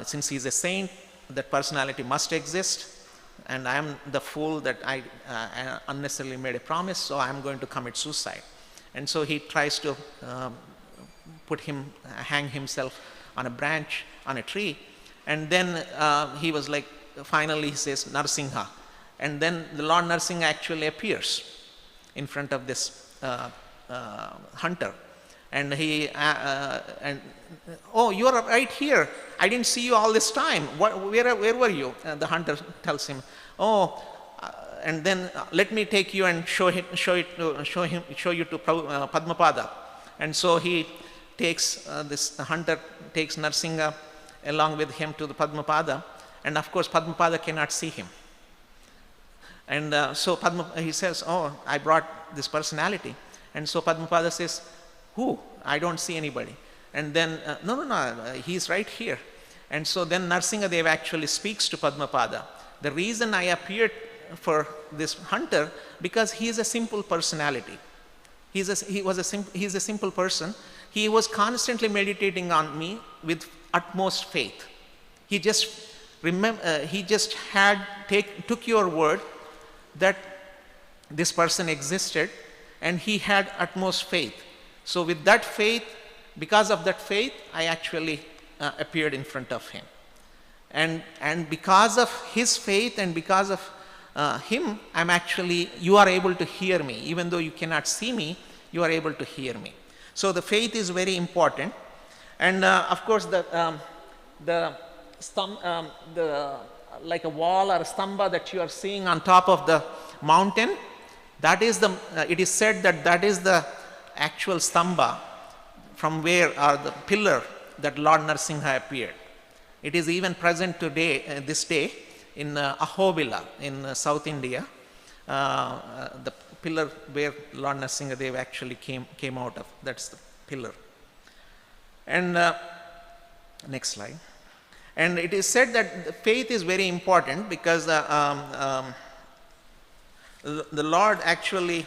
Speaker 3: since he's a saint, that personality must exist. And I am the fool that I unnecessarily made a promise, so I'm going to commit suicide. And so he tries to hang himself on a branch, on a tree. And then he was like, finally he says, Nursingha. And then the Lord Nursingha actually appears in front of this hunter. And he, oh, you are right here. I didn't see you all this time. Where were you? The hunter tells him, oh, and then let me take you and show you to Padmapada. And so he takes, the hunter takes Nursingha along with him to the Padmapada. And of course, Padmapada cannot see him. And so he says, oh, I brought this personality. And so Padmapada says, who? I don't see anybody. And then, no, he's right here. And so then Nursingha Dev actually speaks to Padmapada. The reason I appeared for this hunter, because he is a simple personality. He's a simple person. He was constantly meditating on me with utmost faith. He just took your word that this person existed, and he had utmost faith. So with that faith, because of that faith, I actually appeared in front of him. And because of his faith and because of him, you are able to hear me. Even though you cannot see me, you are able to hear me. So the faith is very important. And of course, like a wall or a stamba that you are seeing on top of the mountain, that is it is said that is the actual stamba from where, or the pillar that Lord Nursingha appeared. It is even present today, this day, in Ahobila in South India, the pillar where Lord Nursingha Dev actually came out of. That's the pillar. And next slide. And it is said that faith is very important because the Lord actually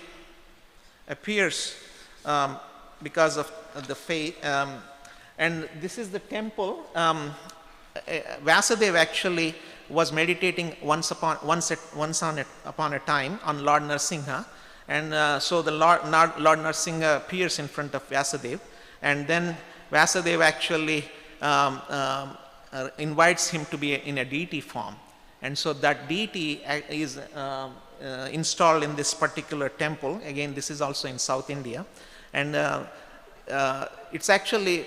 Speaker 3: appears because of the faith. And this is the temple. Vasudev actually was meditating once upon a time on Lord Nursingha. And so the Lord Nursingha appears in front of Vasudev. And then Vasudev actually invites him to be in a deity form. And so that deity is installed in this particular temple. Again, this is also in South India. And it's actually,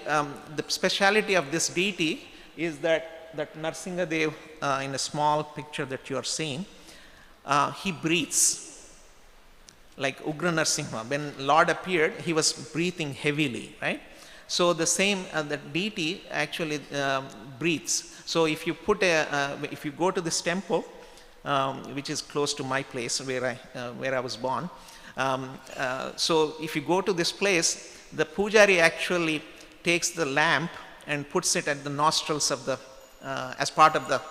Speaker 3: the speciality of this deity is that Nursingha Dev, in a small picture that you are seeing, he breathes like Ugra Nrsimha. When Lord appeared, he was breathing heavily, right? So the same, the deity actually breathes. So if you if you go to this temple, which is close to my place where I was born, so if you go to this place, the pujari actually takes the lamp and puts it at the nostrils of the, as part of the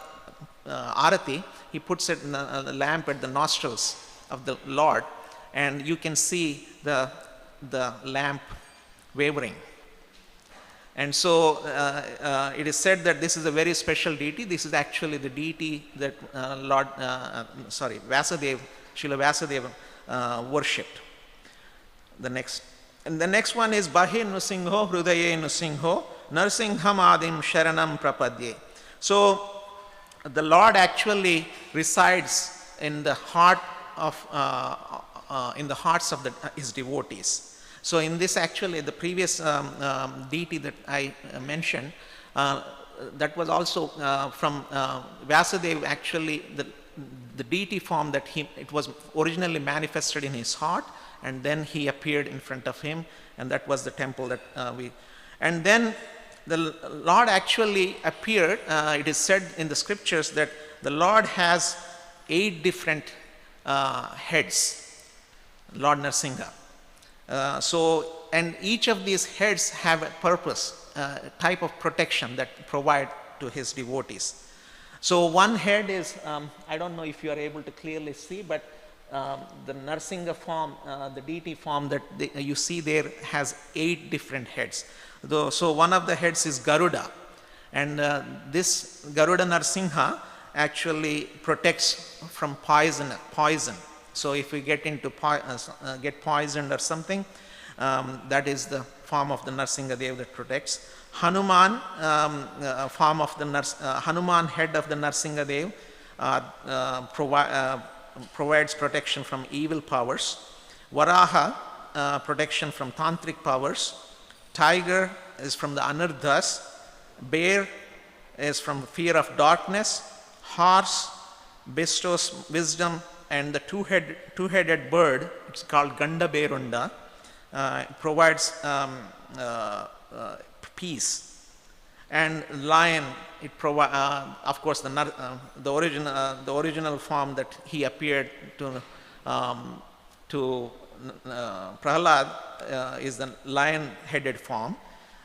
Speaker 3: arati, he puts it in the lamp at the nostrils of the Lord, and you can see the lamp wavering. And so it is said that this is a very special deity. This is actually the deity that Vasudeva, Srila Vasudeva worshipped. The next one is Bahi Nrsimho Hrudaye Nrsimho Narsingham Adim Sharanam Prapadye. So the Lord actually resides in the heart of in the hearts of his devotees. So in this, actually, the previous deity that I mentioned, that was also from Vasudeva. Actually, the deity form that it was originally manifested in his heart, and then he appeared in front of him, and that was the temple that and then the Lord actually appeared. It is said in the scriptures that the Lord has 8 different heads, Lord Nursingha. And each of these heads have a purpose, type of protection that provide to his devotees. So one head is, I don't know if you are able to clearly see, but the Nursingha form, the deity form that you see there has 8 different heads. So one of the heads is Garuda, and this Garuda Nursingha actually protects from poison. So if we get into get poisoned or something, that is the form of the Nursingha Dev that protects. Hanuman, form of the Hanuman, head of the Nursingha Dev, provides protection from evil powers. Varaha, protection from tantric powers. Tiger is from the anardhas. Bear is from fear of darkness. Horse bestows wisdom. And the two-headed bird, it's called Ganda Berunda, provides peace. And lion, it of course the original form that he appeared to Prahlada is the lion-headed form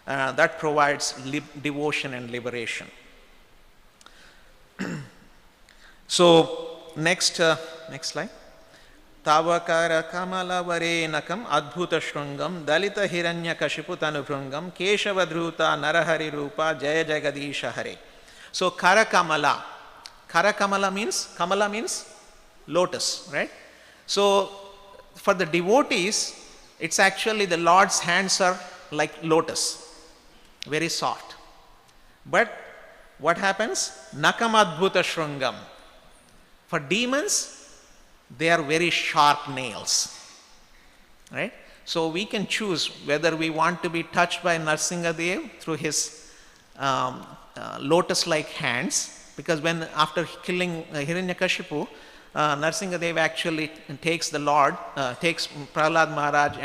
Speaker 3: that provides devotion and liberation. So next slide. Tavakara Kamala Varenakam Adbhuta Shrungam Dalita Hiranyakashipur Tanubhrungam Keshavadruta Narahari Rupa Jaya Jagadisha Hare. So Karakamala. Karakamala means lotus, right? So for the devotees, it's actually the Lord's hands are like lotus, very soft. But what happens? Nakam Adbhuta Shrungam. For demons, they are very sharp nails, right? So we can choose whether we want to be touched by Nursingha Dev through his lotus-like hands, because after killing Hiranyakashipur, Nursingha Dev actually takes takes Prahlada Maharaj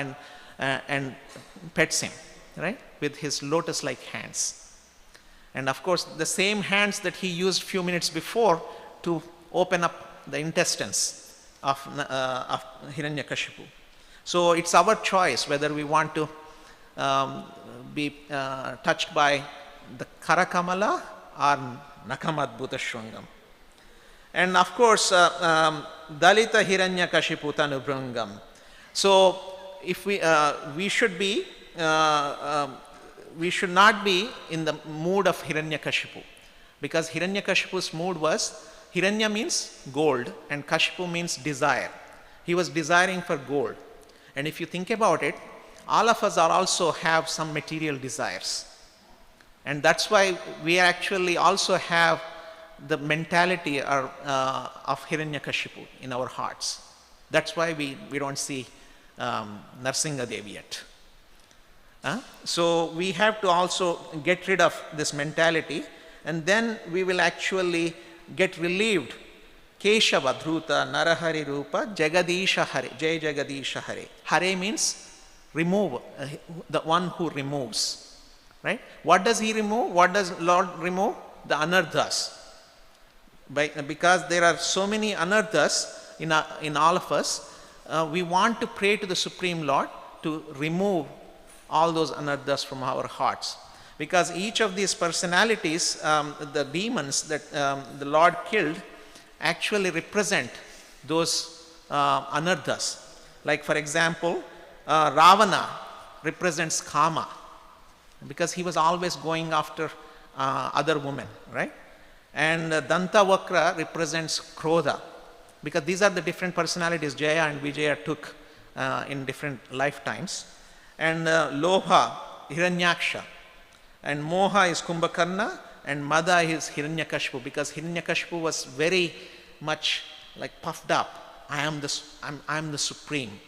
Speaker 3: and pets him, right, with his lotus-like hands. And of course, the same hands that he used few minutes before to open up the intestines of Hiranyakashipu. So it's our choice whether we want to be touched by the Karakamala or Nakamadbhuta Shrungam. And of course, Dalita Hiranyakashipu Tanubhrungam. So if we should not be in the mood of Hiranyakashipu, because Hiranyakashipu's mood was, Hiranya means gold and Kashipu means desire. He was desiring for gold. And if you think about it, all of us also have some material desires. And that's why we actually also have the mentality of Hiranyakashipu in our hearts. That's why we don't see Nursingha Devi yet. So we have to also get rid of this mentality, and then we will actually get relieved. Keshava Dhruta Narahari Rupa Jagadisha Hare. Jai Jagadisha Hare. Hare means remove, the one who removes. Right? What does he remove? What does Lord remove? The anardhas. Because there are so many anardhas in all of us, we want to pray to the Supreme Lord to remove all those anardhas from our hearts. Because each of these personalities, the demons that the Lord killed, actually represent those anardhas. Like for example, Ravana represents Kama. because he was always going after other women, right? And Danta Vakra represents Krodha, because these are the different personalities Jaya and Vijaya took in different lifetimes. And Lobha, Hiranyaksha, and Moha is Kumbhakarna, and Mada is Hiranyakashipur, because Hiranyakashipur was very much like puffed up. I am the supreme.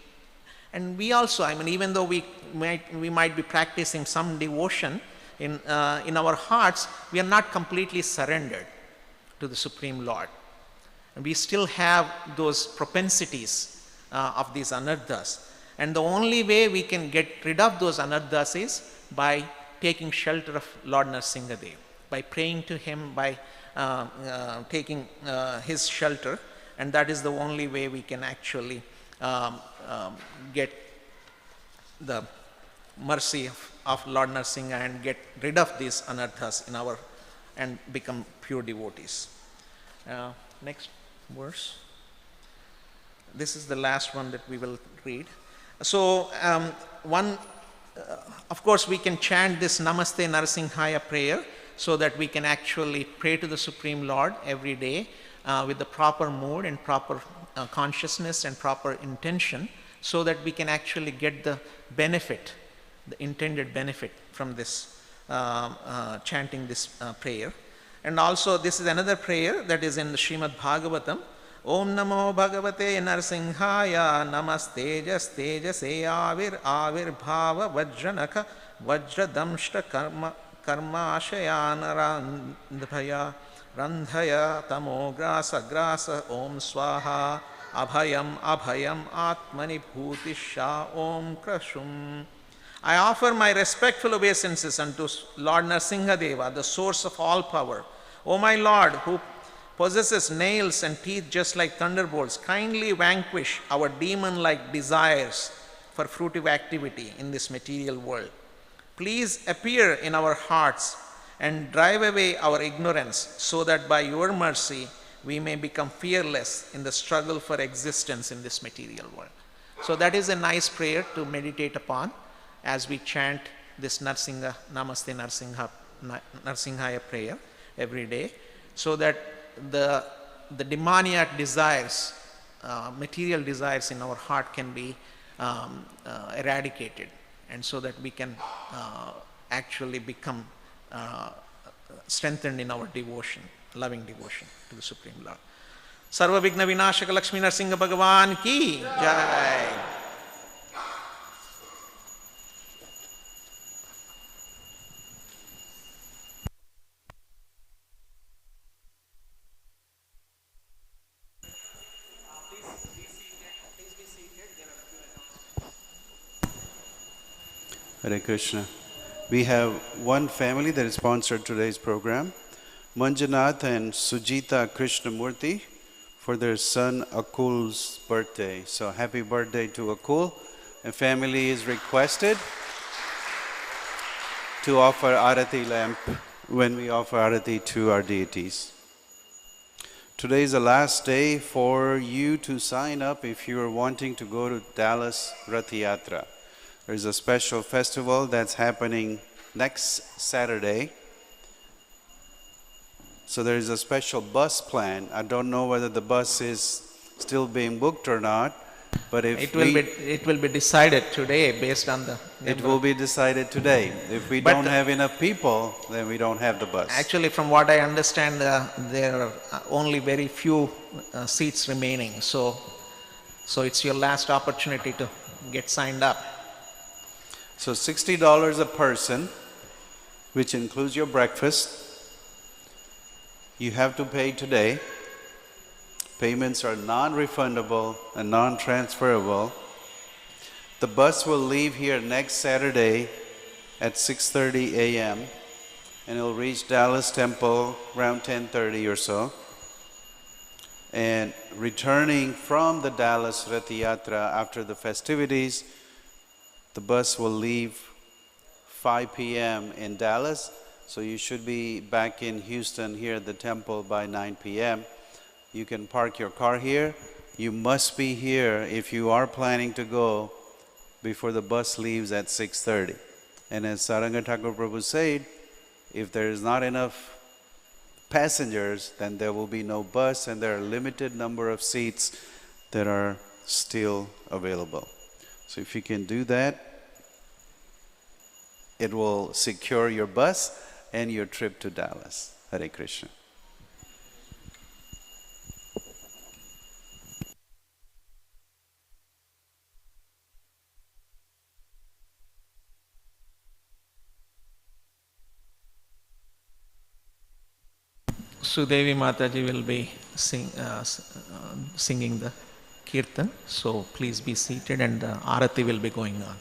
Speaker 3: And we also, I mean, even though we might be practicing some devotion in our hearts, we are not completely surrendered to the Supreme Lord. And we still have those propensities of these anarthas. And the only way we can get rid of those anarthas is by taking shelter of Lord Nrsimha Dev, by praying to him, by taking his shelter, and that is the only way we can actually get the mercy of Lord Nrsimha and get rid of these anarthas in our and become pure devotees. Next verse. This is the last one that we will read. So of course we can chant this Namaste Nrsimhaya prayer so that we can actually pray to the Supreme Lord every day with the proper mood and proper consciousness and proper intention, so that we can actually get the benefit, the intended benefit from this chanting this prayer. And also this is another prayer that is in the Srimad Bhagavatam. Om Namo Bhagavate Nrsimhaya Namaste Tejase Avir Bhava Vajranaka Vajradamshta Karma Ashayana Randhaya Tamo Grasa Om Swaha Abhayam Atmani Bhutisha Om Krashum. I offer my respectful obeisances unto Lord Nrsimha Deva, the source of all power. O my Lord, who possesses nails and teeth just like thunderbolts, kindly vanquish our demon-like desires for fruitive activity in this material world. Please appear in our hearts and drive away our ignorance, so that by your mercy we may become fearless in the struggle for existence in this material world. So that is a nice prayer to meditate upon as we chant this Nrsimha, Namaste Nrsimhaya prayer every day, so that the demoniac desires, material desires in our heart can be eradicated, and so that we can actually become strengthened in our devotion, loving devotion to the Supreme Lord. Sarva Vigna Vinashaka Lakshmi Nrsimha Bhagavan ki Jai.
Speaker 4: Hare Krishna. We have one family that has sponsored today's program, Manjunath and Sujita Krishnamurthy, for their son Akul's birthday. So happy birthday to Akul. And family is requested to offer Arati lamp when we offer Arati to our deities. Today is the last day for you to sign up if you are wanting to go to Dallas Rath Yatra. There's a special festival that's happening next Saturday. So there is a special bus plan. I don't know whether the bus is still being booked or not, but if
Speaker 3: it will be decided today based on the number.
Speaker 4: It will be decided today. If we don't have enough people, then we don't have the bus.
Speaker 3: Actually, from what I understand, there are only very few seats remaining. So it's your last opportunity to get signed up.
Speaker 4: So $60 a person, which includes your breakfast. You have to pay today. Payments are non-refundable and non-transferable. The bus will leave here next Saturday at 6:30 a.m. and it'll reach Dallas Temple around 10:30 or so. And returning from the Dallas Rath Yatra after the festivities, the bus will leave 5 p.m. in Dallas, so you should be back in Houston here at the temple by 9 p.m. You can park your car here. You must be here if you are planning to go before the bus leaves at 6:30. And as Saranga Thakur Prabhu said, if there is not enough passengers, then there will be no bus, and there are limited number of seats that are still available. So if you can do that, it will secure your bus and your trip to Dallas. Hare Krishna.
Speaker 3: Sudevi Mataji will be singing the kirtan, so please be seated, and the arati will be going on.